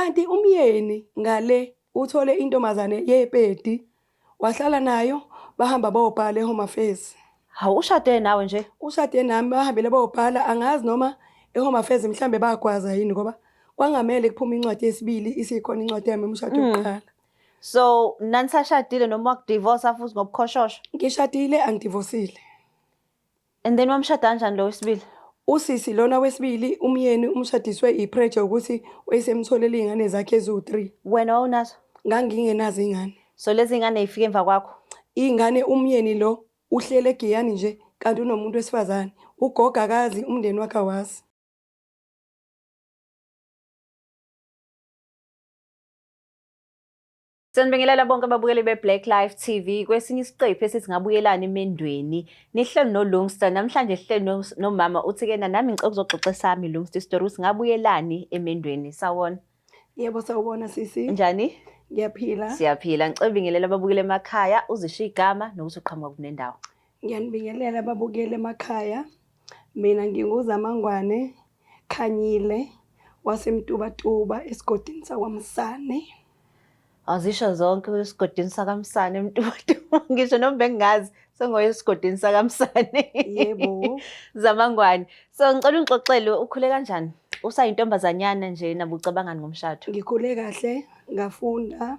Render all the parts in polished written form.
Kanti umyeni ngale uthole intombazane yepedi wahlala nayo bahamba bayobhala eHome Affairs. Hawu ushade nawe nje? Ushade nami bahambele bayobhala angazi noma eHome Affairs mhlambe bayagwaza yini ngoba kwangamele kuphuma incwadi yesibili isikhona incwadi yami umshado wokuqala. So nanisashadile noma wakudivorce futhi ngobukhoshosho? Ngishadile angidivosile. And then wamshada kanjani lo wesibili? Usisi lona wesibili umyeni umshadiswe ipressure ukuthi wayesemtholela izingane zakhe ezu3. Wena wawunazo? Ngangingenazo izingane. So lezi ngane ifike emva kwakho? Ingane umyeni lo uhlele eGiyani nje kanti unomuntu wesifazane. Ugoga akazi umndeni wakhe awazi. Sanibingelela bonke ababukeli beBlack Life TV. Kwesinye isiqephu esithi ngabuyelana emendweni. Nihleli noLungster namhlanje sihleli nomama uthi-ke nami ngicela ukuzoxoxa sami Lungster story ukuthi ngabuyelani emendweni. Sawona? Yebo sawubona sisi. Njani? Ngiyaphila. Siyaphila. Ngicela ubingelela ababukeli emakhaya uzisho igama nokuthi uqhamuka kunendawo. Ngiyanibingelela ababukeli emakhaya. Mina nginguZamangwane Khanyile waseMtubatuba esigodini saKwaMsane. Azisho zonke esigodini saKaMsane eMtubatuba. Ngisho noma bengingazi sengoye esigodini saKaMsane. Yebo. Zamangwane. So ngicela ungixoxele ukhule kanjani? Usayintombazanyana nje nabucabangani ngomshado? Ngikhule kahle, ngafunda,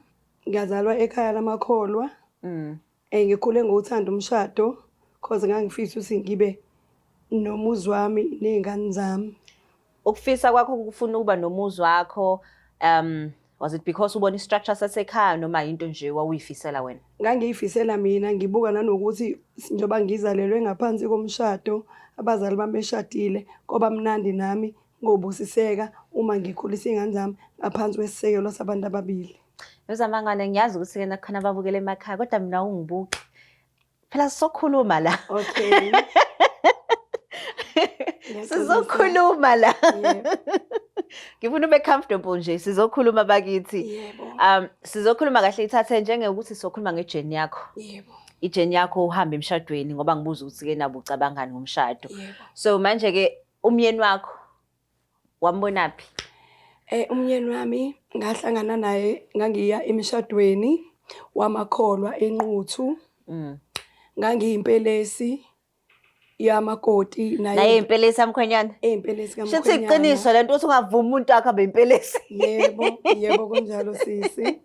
ngazalwa ekhaya lamakholwa. Ngikhule ngothanda umshado cause ngangifisa ukuthi ngibe nomuzi wami nezingane zami. Ukufisa kwakho ukufuna ukuba nomuzi wakho was it because ubona istructure sasekhaya noma into nje wawuyifisela wena? Ngangiyifisela mina ngibuka nanokuthi njengoba ngizalelwe ngaphansi komshado abazali bami beshadile ngoba mnandi nami ngobusiseka uma ngikhulisa izingane zami ngaphansi kwesisekelo sabantu ababili. Zamangwane ngiyazi ukuthi ke nakhona ababukele emakhaya kodwa mina ungibuki. Phela sizokhuluma la. Okay. Sizokhuluma la. Ngifuna ube comfortable nje sizokhuluma bakithi. Yebo. Sizokhuluma kahle ithathe njengekuthi sizokhuluma ngejourney yakho. Yebo. Ijourney yakho uhamba emshadweni ngoba ngibuza ukuthi ke nabo ucabangani ngomshado. Yebo. So manje ke umyeni wakho wambonaphi? Umyeni wami ngahlangana naye ngangiya emshadweni wamakholwa eNquthu. Ngangiyimpelesi yamakoti naye impelesi yamkhwenyana. Impelesi kaMkhwenyana. Shithi iqiniso lento ukuthi ungavuma umuntu wakhe abe impelesi. Yebo, yebo kunjalo sisi.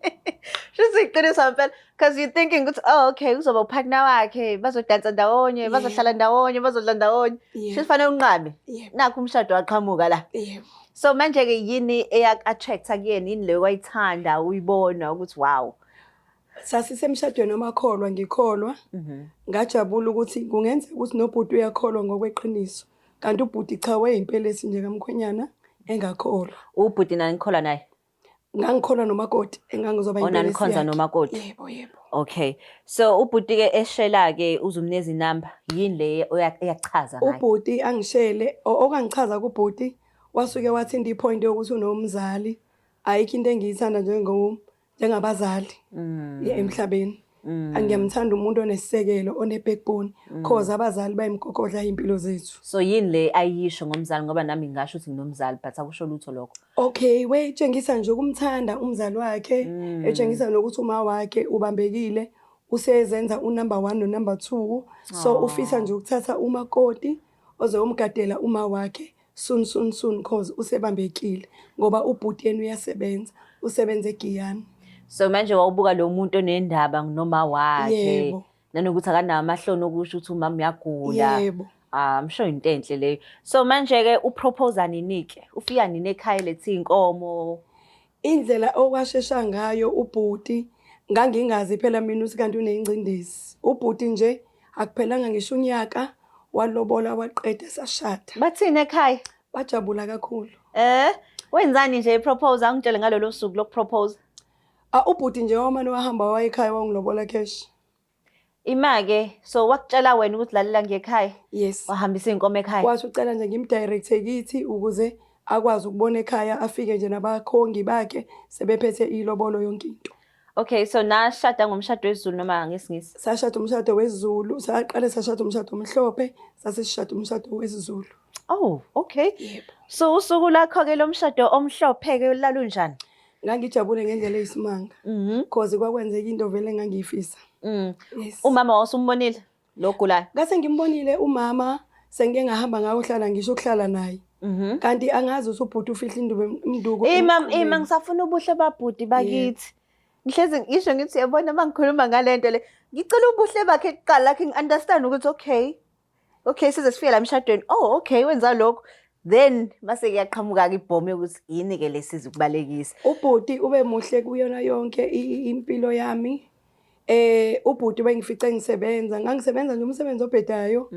Shithi iqiniso phela because you thinking ukuthi oh okay uzoba upartner wakhe bazodansa ndawonye bazohlala ndawonye bazodla ndawonye. Shithi fanele unqabe. Nakho umshado waqhamuka la. Yebo. So manje ke yini eyak-attracta kuyena yini leyo wayithanda uyibona ukuthi wow. Sasisemshadweni wamakholwa ngikholwa. Ngajabula ukuthi kungenzeka ukuthi nobhuti uyakholwa ngokweqiniso. Kanti ubhuti cha wayeyimpelesi nje kaMkhwenyana engakholwa. Ubhuti nani nikholwa naye? Ngangikholwa nomakoti engangizoba impelesi. Onanikhonza nomakoti? Yebo, yebo. Okay. So ubhuti ke eshela ke uzumneza inamba yini le eyachaza ngayo? Ubhuti angishele okangichaza kubhuti wasuke wathinta ipoint yokuthi unomzali ayikho into engiyithanda njengabazali emhlabeni. Angiyamthanda umuntu onesisekelo onebackbone cause abazali bayimgogodla impilo zethu. So yini le ayisho ngomzali ngoba nami ngisho ukuthi nginomzali but akusho lutho lokho? Okay, wetshengisa nje ukumthanda umzali wakhe, etshengisa nokuthi uma wakhe ubambekile, usezenza unumber 1 no number 2. So ufisa nje ukuthatha umakoti ozomgadela uma wakhe soon cause usebambekile ngoba ubhuti yena uyasebenza, usebenza eGiyani. So manje wawubuka lo muntu onendaba noma wakhe. Yebo. Nanokuthi akanawo amahloni okusho ukuthi umama uyagula. Yebo. Msho into enhle leyo. So manje ke upropose ninike. Ufika nini ekhaya lethi inkomo. Indlela okwashesha ngayo ubhuti ngangingazi phela mina ukuthi kanti uneyingcindezi. Ubhuti nje akuphelanga ngisho unyaka walobola waqeda sashada. Bathini ekhaya? Bajabula kakhulu. Wenzani nje ipropose angitshele ngalolu suku lokupropose? Ubhuti nje wamane wahamba wayekhaya wangilobola cash. Ima-ke so wakutshela wena ukuthi lalela ngekhaya? Yes. Wahambisa inkomo ekhaya? Wathi ucela nje ngimdirect kithi ukuze akwazi ukubona ekhaya afike nje nabakhongi bakhe sebephethe ilobolo yonke into. Okay, so nashada ngomshado wesiZulu noma ngesingisi? Sashada umshado wesiZulu, saqale sashada umshado omhlophe, sasishada umshado wesiZulu. Oh, okay. Yebo. So usuku lakho ke lomshado omhlophe ke lalunjani? ngangijabule ngendlela eyisimanga because kwakwenzeka into vele engangiyifisa. Yes. Umama wasumbonile lo gulayo? Ngase ngimbonile umama sengike ngahamba ngayohlala ngisho ukuhlala naye. Kanti angazi usubhuti ufihla induku. Ima ngisafuna ubuhle babhuti bakithi. Ngihlezi ngisho ngithi yabona mangikhuluma ngalento le. Ngicela ubuhle bakhe kuqala lakhe ngi-understand ukuthi okay size sifike la emshadweni. Oh okay wenza lokho. Then mase kuyaqhamuka ke ibhomu ukuthi yini ke lesiza ukubalekisa. Ubhuti ube muhle kuyona yonke impilo yami. Ubhuti bengifice ngisebenza, ngangisebenza nje umsebenzi obhedayo.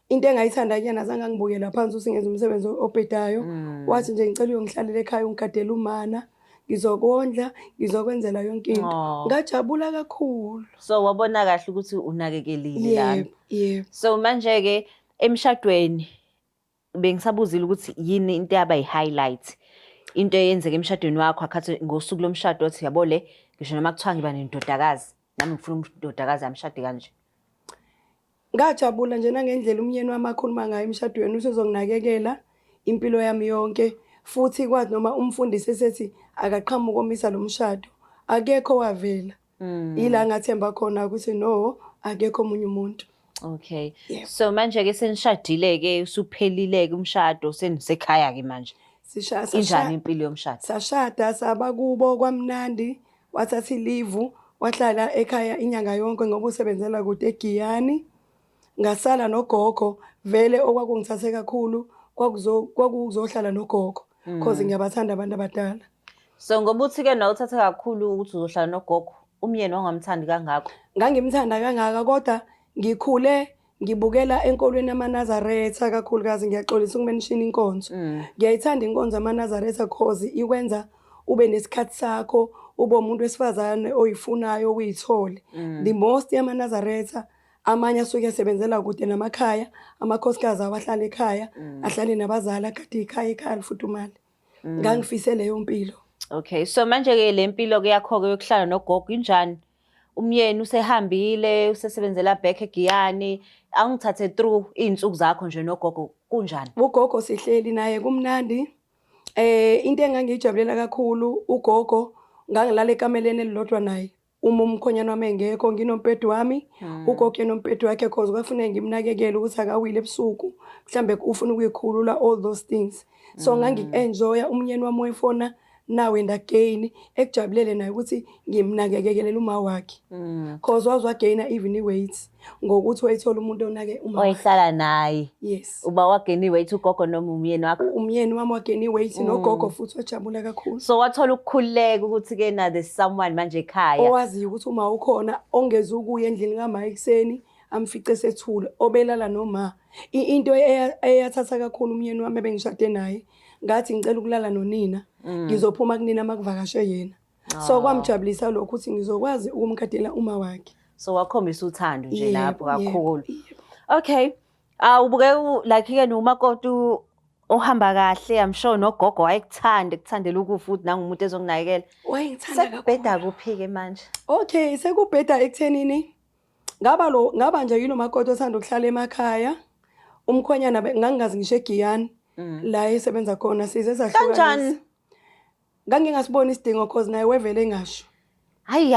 Into engayithanda nyana zange ngibukela phansi usingenza umsebenzi obhedayo. Wathi nje ngicela uyongihlalele ekhaya ungigadela umana. Ngizokondla, ngizokwenzela yonke into. Ngajabula kakhulu. So wabona kahle ukuthi unakekelile la. Yebo. So manje ke emshadweni bengisabuzile ukuthi yini into yaba yi-highlight. Into eyenzeka emshadweni wakho akhathi ngosuku lomshado othi yabo le ngisho noma kuthiwa ngiba nendodakazi nami ngifuna indodakazi yamshade kanje. Ngajabula nje nangendlela umyeni wami akhuluma ngayo emshadweni usezonginakekela impilo yami yonke. Futhi kwathi noma umfundisi esethi akaqhamuka omisa lo mshado akekho wavela. Ila ngathemba khona ukuthi no akekho omunye umuntu. Okay. So manje ke senishadile ke usuphelile ke umshado senisekhaya ke manje. Injani impilo yomshado? Sashada saba kubo kwamnandi wathatha leave wahlala ekhaya inyanga yonke ngoba usebenzela kude eGiyani. Ngasala nogogo vele okwakungithathe kakhulu kwakuzohlala nogogo because ngiyabathanda abantu abadala. So ngoba uthi ke nawe uthathe kakhulu ukuthi uzohlala nogogo umyeni wangamthandi kangako? Ngangimthanda kangaka kodwa ngikhule ngibukela enkolweni yamaNazaretha kakhulukazi ngiyaxolisa ukumenishina inkonzo. Ngiyayithanda inkonzo yamaNazaretha because ikwenza ube nesikhathi sakho ube umuntu wesifazane oyifunayo ukuyithola. The most yamaNazaretha amanye asuke esebenzela kude namakhaya amakhosikazi awahlala ekhaya ahlale nabazali akade ikhaya futhi imali. Ngangifise leyo mpilo. Okay, so manje ke le mpilo ke yakho ke yokuhlala nogogo injani? Umyeni usehambile usesebenzela back eGiyani angithathe through izinsuku zakho nje nogogo kunjani? Ugogo sihleli naye kumnandi. Into engangijabulela kakhulu ugogo ngangilala ekameleni elilodwa naye. Umkhonyana wami engekho nginomphedu wami ugogo yenomphedu wakhe because kwafuneka ngimnakekele ukuthi akawile ebusuku mhlambe ufuna ukuyikhulula all those things. So ngangi-enjoya umyeni wami wefona now and again ekujabulele naye ukuthi ngimnakekelele uma wakhe because wagaina even iweight ngokuthi wayithola umuntu onake uma oyihlala naye. Yes. Uba wagaina iweight ugogo noma umyeni wakho? Umyeni wami wagaina iweight nogogo futhi wajabula kakhulu. So wathola ukukhululeka ukuthi ke na there's someone manje ekhaya owaziyo ukuthi uma ukhona ongeza ukuya endlini kaMama ekseni amfice sethule obelala noma. Into eyathatha kakhulu umyeni wami bengishade naye ngathi ngicela ukulala nonina ngizophuma kunina makuvakashe yena. So kwamjabulisa lokho ukuthi ngizokwazi ukumkadela uma wakhe. So wakhombisa uthando nje lapho kakhulu. Okay. Ubuke like ke nomakoti ohamba kahle I'm sure nogogo wayekuthandela ukufa uthi nangumuntu ezonginakekela. Wayengithanda kakhulu. Sekubheda kuphi ke manje? Okay, sekubheda ekuthenini ngaba nje yilo makoti othanda ukuhlala emakhaya. Umkhonyana ngangingazi ngisho eGiyani la esebenza khona size sahlukanisa. Kanjani? Ngangingasiboni isidingo cause naye wevele engasho. Hayi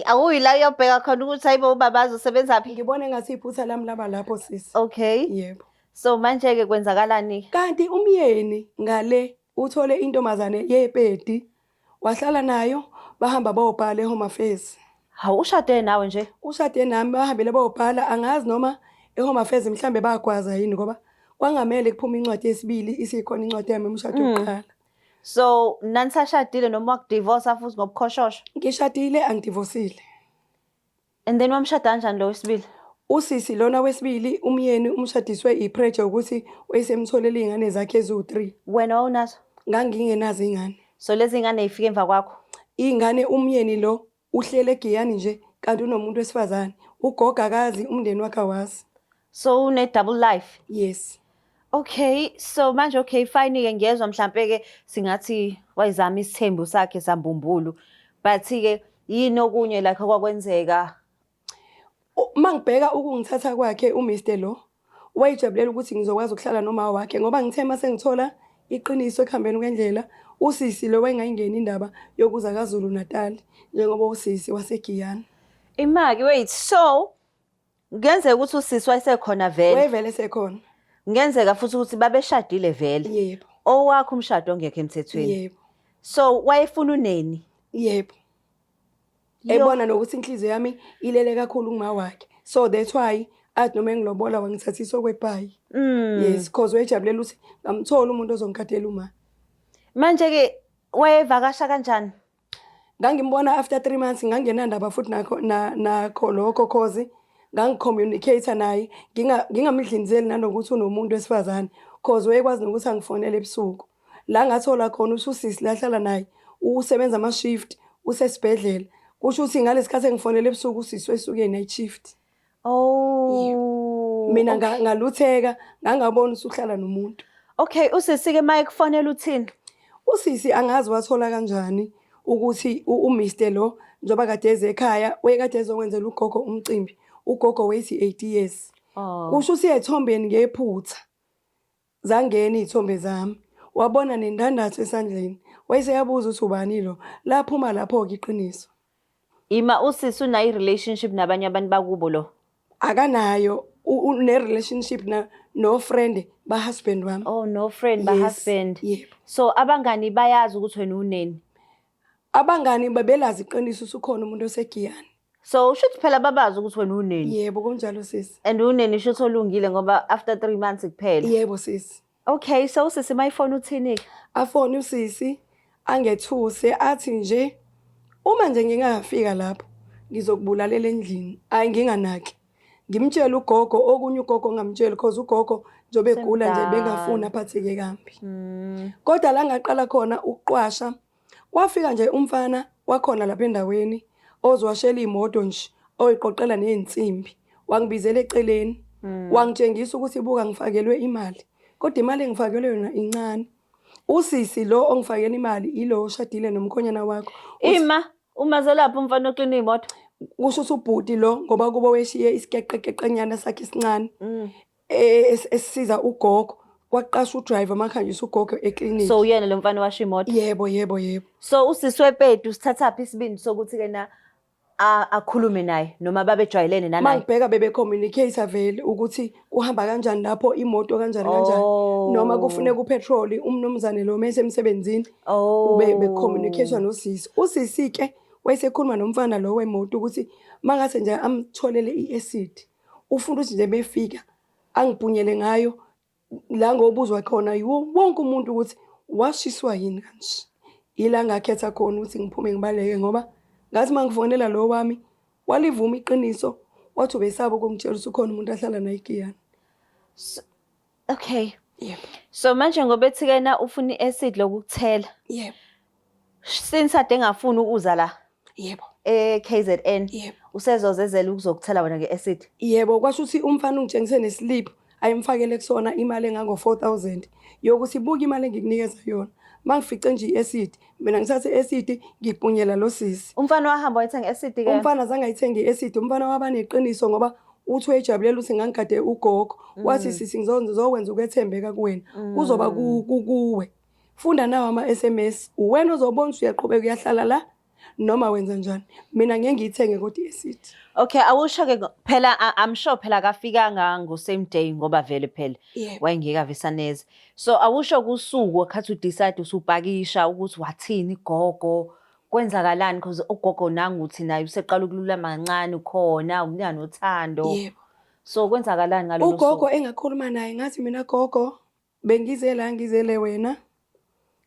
awuyila uyobheka khona ukuthi hayibo ubaba azosebenza phi? Ngibona engathi iphutha lami laba lapho sisi. Okay. Yebo. So manje ke kwenzakalani? Kanti umyeni ngale uthole intombazane yepedi wahlala nayo bahamba bayobhala eHome Affairs. Hawu ushade nawe nje? Ushade nami bahambile bayobhala angazi noma eHome Affairs mhlambe bayagwaza yini ngoba kwangamele kuphuma incwadi yesibili isikhona incwadi yami umshado oqala. So nanisashadile noma wakudivorce futhi ngobukhoshosho? Ngishadile angidivosile. And then wamshada kanjani lo wesibili? Usisi lona wesibili umyeni umshadiswe ipressure ukuthi wayesemtholela izingane zakhe ezu3. Wena unazo? Ngangingenazo izingane. So lezi ngane zifike emva kwakho? Izingane umyeni lo uhlele eGiyani nje kanti unomuntu wesifazane. Ugogo akazi umndeni wakhe wazi. So une double life? Yes. Okay, so manje okay fine ke ngiyezwa mhlambe ke singathi wayizama isithembu sakhe sambumbulu. But ke yini okunye la kwakwenzeka? Mangibheka ukungithatha kwakhe uMr lo wayejabulela ukuthi ngizokwazi ukuhlala noma wakhe ngoba ngithe mase ngithola iqiniso ekuhambeni kwendlela usisi lo wayengayingeni indaba yokuza KwaZulu Natal njengoba usisi waseGiyani. Imaki, wait, so kungenzeka ukuthi usisi wayesekhona vele? Wayevele sekhona. Kungenzeka futhi ukuthi babeshadile vele? Yebo. Owakho umshado ongekho emthethweni? Yebo. So wayefuna uneni? Yebo. Ebona nokuthi inhliziyo yami ilele kakhulu kuma wakhe. So that's why athi noma engilobola wangithathisa okwebhayi. Yes, because wayejabulela ukuthi ngamthola umuntu ozongikhathela uma. Manje-ke wayevakasha kanjani? Ngangimbona after 3 months ngangenandaba futhi nakho lokho cause ngangicommunicate naye ngingamidlinzeli nanokuthi unomuntu wesifazane cause wayekwazi nokuthi angifonele ebusuku. La ngathola khona usisi lahlala naye usebenza ama shift usesibhedlela. Kusho ukuthi ngalesikhathi engifonele ebusuku usisi wesuke night shift. Oh. Mina ngalutheka ngangabona usuhlala nomuntu. Okay, usisi-ke maye kufonela uthini? Usisi angazi wathola kanjani ukuthi uMr lo njoba kade eze ekhaya wayekade ezokwenzela ugogo umcimbi. Ugogo wayethi 80 years. Kusho ukuthi ethombeni ngephutha. Zangena izithombe zami. Wabona nendandatho esandleni. Wayeseyabuza ukuthi ubani lo. Laphuma lapho ke iqiniso. Ima usisi unayo relationship nabanye abantu bakubo lo? Akanayo une relationship no friend ba husband wami. Oh, no friend ba husband. Yebo. So abangani bayazi ukuthi wena uneni? Abangani babelazi iqiniso usukhona umuntu oseGiyani. So ushuthi phela babazi ukuthi wena uneni? Yebo kunjalo sisi. And uneni shuthi olungile ngoba after 3 months kuphela? Yebo sisi. Okay, so usisi mayifona uthini? Afona usisi angethuse athi nje uma nje ngingafika lapho ngizokubulalela endlini. Ayi nginganaki. Ngimtshela ugogo okunye ugogo ngamtshela because ugogo njobe egula nje bengafuna aphatheke kambi. Kodwa la ngaqala khona ukuqwasha kwafika nje umfana wakhona lapha endaweni ozwashela imoto nje oyiqoqela nezinsimbi wangibizela eceleni wangitshengisa ukuthi ibuka ngifakelwe imali kodwa imali engifakelwe yona incane. Usisi lo ongifakela imali ilo oshadile nomkhonyana wakho. Ima umazelapha umfana oklina imoto? Kusho ukuthi ubhuti lo ngoba kuba weshiye isikeqeqeqenyana sakhe isincane esisiza ugogo kwaqasha udriver makhanjisa ugogo eclinic. So uyena lo mfana washa imoto? Yebo. So usisi wePedu sithathaphi isibindi sokuthi ke na akhulume naye noma babejwayelene nanaye? Mangibheka bebe communicate vele ukuthi uhamba kanjani lapho imoto kanjani noma kufuneka upetrol umnomzane lo mase emsebenzini be communication nosisi. Usisi ke wayesekhuluma nomfana lo wemoto ukuthi mangase nje amtholele iacid ufuna ukuthi nje befika angibhunyele ngayo la ngobuzwa khona yiwo wonke umuntu ukuthi washiswa yini kanje. Ila ngakhetha khona ukuthi ngiphume ngibaleke ngoba ngathi mangifonela lo wami walivuma iqiniso wathi ubesaba ukungitshela ukuthi ukhona umuntu ahlala naye eGiyani. Okay. Yebo. So manje ngoba ethi kena ufuna iacid lokukuthela. Yebo. Since ade ngafuni ukuza la. Yebo. KZN. Yebo. Usezozezela ukuzokuthela wena ngeacid? Yebo, kwasho ukuthi umfana ungitshengise neslip ayimfakele kusona imali engango 4000 yokuthi buka imali engikunikeza yona. Mangifice nje iacid mina ngithathe iacid ngibhunyela lo sisi. Umfana wahamba wayithenga iacid ke? Umfana zange ayithenge iacid. Umfana waba neqiniso ngoba uthi wayejabulela ukuthi ngangikade ugogo wathi sisi ngizokwenza ukwethembeka kuwena kuzoba kuwe. Funda nawo ama SMS uwena ozobona ukuthi uyaqhubeka uyahlala la noma wenza njani. Mina ngeke ngiyithenge kodwa iacid. Okay, awusho ke phela I'm sure phela kafikanga ngo same day ngoba vele phela wayengeka visaneze. So awusho kusuku wakhathi udecide usupakisha ukuthi wathini gogo kwenzakalani because ugogo nangu uthi naye useqala ukululama kancane ukhona unika nothando. Yebo. So kwenzakalani ngalolu suku? Ugogo engakhuluma naye ngathi mina gogo bengize la ngizele wena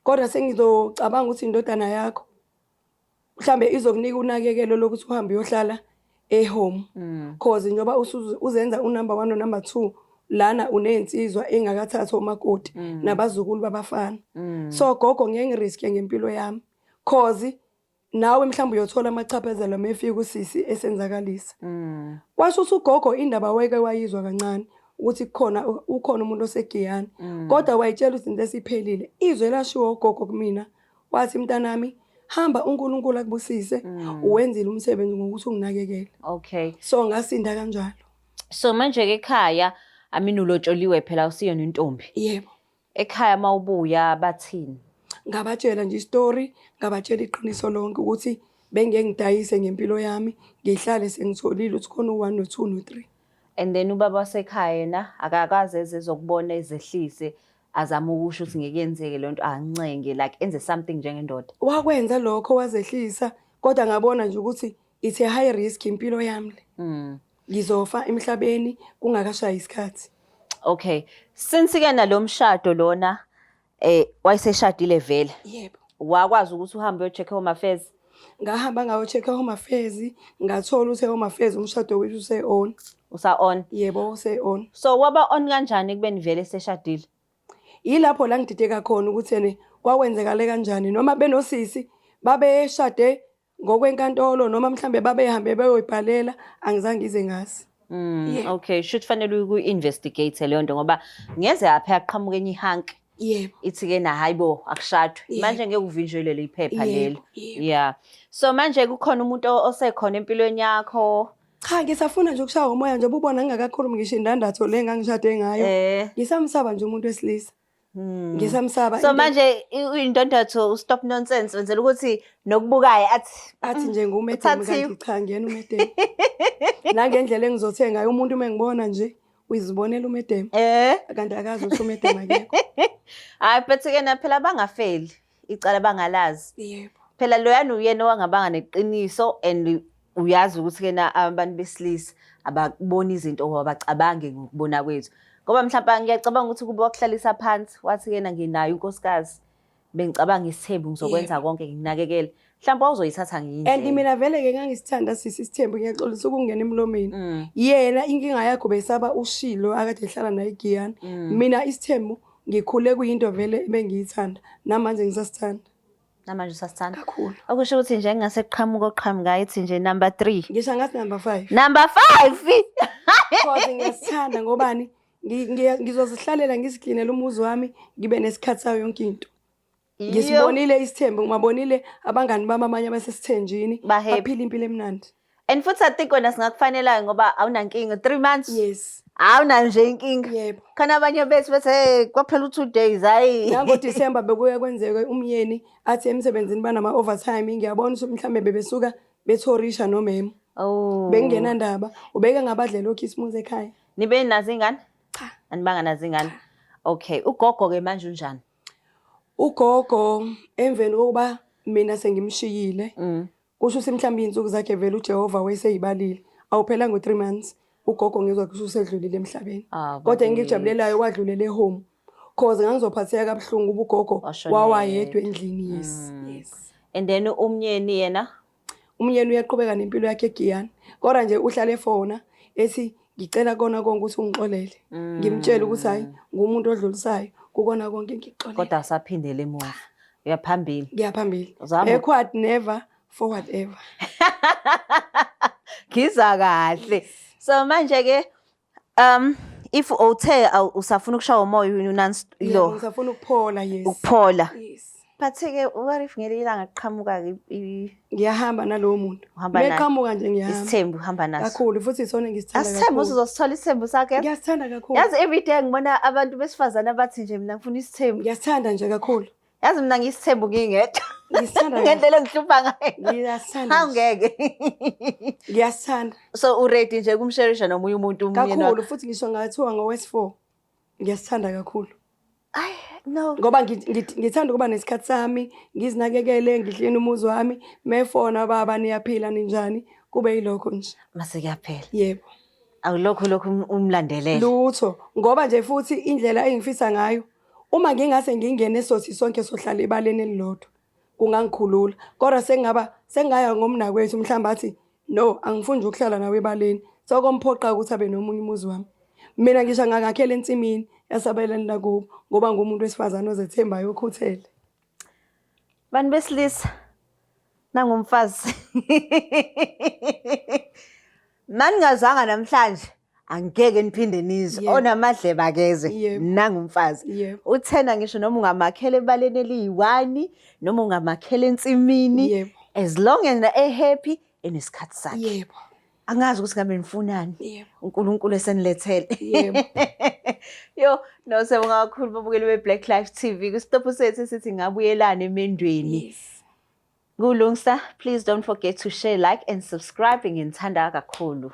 kodwa sengizocabanga ukuthi indodana yakho mhlambe izokunika unakekelo lokuthi uhambe uyohlala ehome cause njoba uzenza unumber 1 no number 2 lana unensizwa engakathathwa umakoti nabazukulu babafana. So gogo ngeke ngirisk ngempilo yami cause nawe mhlawumbe uyothola amachaphezelo mefika usisi esenzakalisa. Washo ukuthi ugogo indaba wayeke wayizwa kancane ukuthi ukhona umuntu oseGiyani kodwa wayitshela ukuthi into esiphelile izwe lashiwo ugogo kumina wathi mntanami hamba uNkulunkulu akubusise uwenzile umsebenzi ngokuthi unginakekele. Okay. So ngasinda kanjalo. So manje ke ekhaya amini ulotsholiwe phela usiyona intombi. Yebo. Ekhaya mawubuya bathini? ngabatshela nje istory, ngabatshela iqiniso lonke ukuthi bengeke ngidayise ngempilo yami, ngihlale sengitholile ukuthi khona u1 no2 no3. And then ubaba wasekhaya yena akakaze ezokubona ezehlise azama ukusho ukuthi ngekenzeke lento ancenge like enze something njengendoda. Wakwenza lokho wazehlisa kodwa ngabona nje ukuthi it's a high risk impilo yami le. Ngizofa emhlabeni kungakashaya isikhathi. Okay. Since ke nalomshado lona wayeseshadile vele. Yebo. Wakwazi ukuthi uhambe uyo check home affairs. Ngahamba ngayo check home affairs, ngathola ukuthi home affairs umshado wethu use on. Usa on. Yebo use on. So waba on kanjani kubeni vele seshadile? Yilapho la ngidideka khona ukuthi ene kwakwenzekale kanjani noma benosisi babeshade ngokwenkantolo noma mhlambe babehambe beyoyibhalela angizange ize ngazi. Okay, should fanele uku-investigate leyo nto ngoba ngeze apha yaqhamuka enye ihanke. Yebo. Ithi ke na hayibo akushadwe. Manje ngeke uvinjelele iphepha lelo. Yebo. Yeah. So manje kukhona umuntu osekhona empilweni yakho. Cha ngisafuna nje ukushaya umoya nje ubona ngingakakhulumi ngisho indandatho le ngangishade ngayo. Ngisamsaba nje umuntu wesilisa. Ngisamsaba. So manje indondatho stop nonsense wenzela ukuthi nokubukayo athi nje ngumedeme kanti cha ngiyena umedeme. La ngendlela engizothenga ngayo umuntu uma ngibona nje uyizibonela umedeme. Kanti akazi ukuthi umedeme akekho. Hayi phethe ke na phela bangafeli icala bangalazi. Yebo. Phela loyana uyena wangabanga neqiniso and uyazi ukuthi ke na abantu besilisa abakubona izinto abacabange ngokubona kwethu. Ngoba mhlawumbe ngiyacabanga ukuthi kuba wakuhlalisa phansi wathi ke na nginayo unkosikazi bengicabanga isithembu ngizokwenza konke nginakekele. Mhlawumbe awuzoyithatha ngiyindlela. And mina vele ke ngangisithanda sisi isithembu ngiyaxolisa ukungena emlomeni. Yena inkinga yakho besaba ushilo akade ehlala naye eGiyani. Mina isithembu ngikhule kuyinto vele bengiyithanda namanje ngisasithanda. Namanje usasithanda kakhulu. Okusho ukuthi nje ngaseqhamuka oqhamuka ithi nje number 3. Ngisho ngathi number 5. Number 5. Kodwa ngiyasithanda ngobani ngizozihlalela ngiziklinela umuzi wami ngibe nesikhathi sayo yonke into. Ngisibonile isithembu ngibabonile abangani bami amanye abasesithenjini baphila impilo emnandi. And futhi I think wena singakufanelayo ngoba awunankinga 3 months. Yes. Awuna nje inkinga. Yebo. Khona abanye bethu bethe kwaphela 2 days hayi. Nango December bekuya kwenzeke umyeni athi emsebenzini banama overtime ngiyabona ukuthi mhlambe bebesuka bethorisha nomema. Bengena ndaba ubeke ngabadlela okhismuze ekhaya. Nibe nazi ingane? Cha. Anibanga nazi ingane. Okay, ugogo ke manje unjani? Ugogo emveni kokuba mina sengimshiyile. Kusho ukuthi mhlambe insuku zakhe vele uJehova wayeseyibalile. Awuphela ngo3 months. Ugogo ngizwa kusho usedlulile emhlabeni. Kodwa engijabulelayo wadlulele home. Cause ngangizophatheka kabuhlungu ubugogo wawayedwa endlini. Yes. And then umnyeni yena? Umnyeni uyaqhubeka nempilo yakhe eGiyani. Kodwa nje uhlale efona ethi ngicela kona konke ukuthi ungixolele. Ngimtshela ukuthi hayi ngumuntu odlulisayo kukona konke ngixolele. Kodwa asaphindele emuva. Uyaphambili. Ngiyaphambili. Backward never, forward ever. Kiza kahle. So manje ke if uthe usafuna ukushaya umoya lo ngisafuna ukuphola. Yes. Ukuphola. Yes. But ke what if ngelilanga qhamuka ngiyahamba nalowo muntu. Beqhamuka nje ngiyahamba. Isithembu uhamba naso. Kakhulu futhi isona ngisithanda kakhulu. Asithembu uzosithola isithembu sakhe. Ngiyasithanda kakhulu. Yazi every day ngibona abantu besifazana abathi nje mina ngifuna isithembu. Ngiyasithanda nje kakhulu. Yazi mina ngisithembu ngingedwa. Ngisithanda ngendlela engihlupha ngayo. Ngiyasithanda. Awungeke. Ngiyasithanda. So uready nje kumsherisha nomunye umuntu umyeni. Kakhulu futhi ngisho ngathiwa ngowes4. Ngiyasithanda kakhulu. Ay no. Ngoba ngithanda ukuba nesikhathi sami, ngizinakekele, ngidlina umuzi wami, mefona baba niyaphila ninjani, kube yilokho nje. Mase kuyaphela. Yebo. Awulokho umlandelele. Lutho, ngoba nje futhi indlela engifisa ngayo, uma ngingase ngingene sothi sonke sohlala ebaleni elilodwa, kungangikhulula. Kodwa sengaya ngomna kwethu mhlamba athi, no, angifuni nje ukuhlala nawe ebaleni. Sokomphoqa ukuthi abe nomunye umuzi wami. Mina ngisho ngakakhela ensimini yasabelani la kubo ngoba ngumuntu wesifazana ozethembayo okhuthele. Bani besilisa nangumfazi. Maningazanga namhlanje angeke niphinde nizwe. Onamadleba akeze nangumfazi. Uthena ngisho noma ungamakhela ebaleni eliyi1 noma ungamakhela ensimini as long as happy enesikhathi sakhe. Yebo. Angazi ukuthi ngabe nifunani. Yebo. uNkulunkulu esenilethele. Yebo. Yo, no siyabonga kakhulu babukeli beBlack Life TV. Kusitophu sethu sithi ngabuyelana emendweni. Yes. Kulungisa, please don't forget to share, like and subscribe. Ngithanda kakhulu.